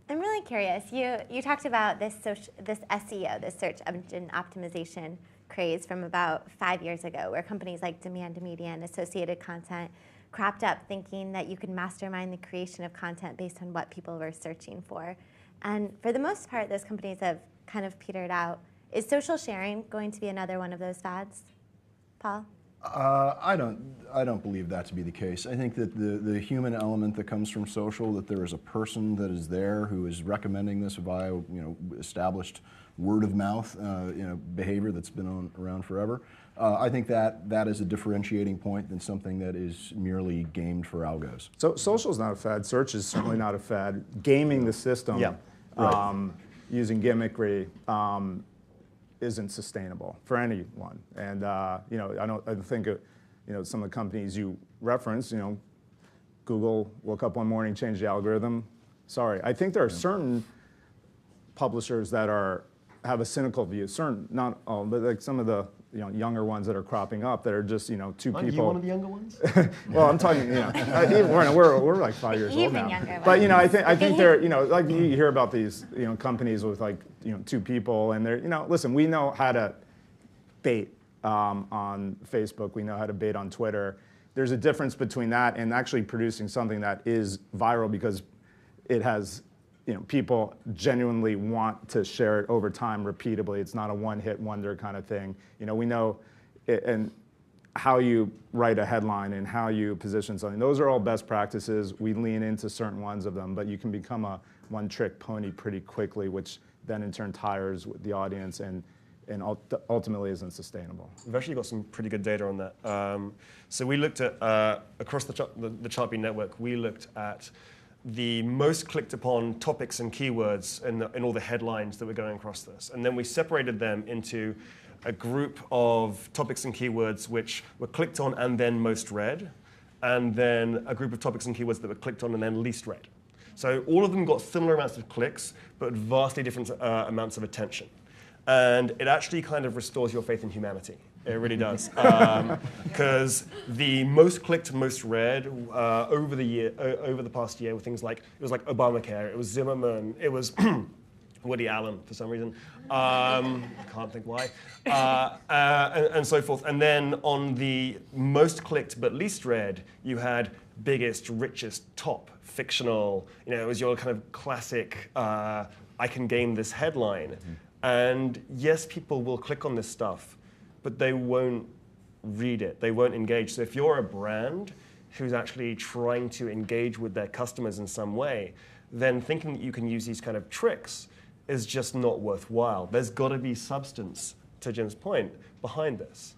I'm really curious. You talked about this SEO, this search engine optimization craze from about 5 years ago, where companies like Demand Media and Associated Content cropped up thinking that you could mastermind the creation of content based on what people were searching for. And for the most part, those companies have kind of petered out. Is social sharing going to be another one of those fads, Paul? I don't believe that to be the case. I think that the human element that comes from social, that there is a person that is there who is recommending this via established word of mouth behavior that's been around forever. I think that is a differentiating point than something that is merely gamed for algos. So social is not a fad. Search is certainly not a fad. Gaming the system, using gimmickry. Isn't sustainable for anyone, and I think some of the companies you reference, Google woke up one morning, changed the algorithm. Sorry, I think there are certain publishers that have a cynical view. Certain, not all, but like some of the younger ones that are cropping up that are just two people. Are you one of the younger ones? Well, I'm talking we're like 5 years old now. Younger but I think they're like you hear about these companies with like 2 people, and they're listen, we know how to bait on Facebook, we know how to bait on Twitter. There's a difference between that and actually producing something that is viral because it has people genuinely want to share it over time repeatably. It's not a one-hit wonder kind of thing. We know and how you write a headline and how you position something. Those are all best practices. We lean into certain ones of them, but you can become a one-trick pony pretty quickly, which then in turn tires the audience and ultimately isn't sustainable. We've actually got some pretty good data on that. So we looked at, across the Chartbeat network, we looked at the most clicked upon topics and keywords in all the headlines that were going across this. And then we separated them into a group of topics and keywords which were clicked on and then most read, and then a group of topics and keywords that were clicked on and then least read. So all of them got similar amounts of clicks, but vastly different amounts of attention. And it actually kind of restores your faith in humanity. It really does. Because the most clicked, most read over the past year were things like, it was like Obamacare, it was Zimmerman, it was Woody Allen for some reason. Can't think why. And so forth. And then on the most clicked but least read, you had biggest, richest, top, fictional. It was your kind of classic, I can game this headline. Mm-hmm. And yes, people will click on this stuff, but they won't read it. They won't engage. So if you're a brand who's actually trying to engage with their customers in some way, then thinking that you can use these kind of tricks is just not worthwhile. There's got to be substance, to Jim's point, behind this.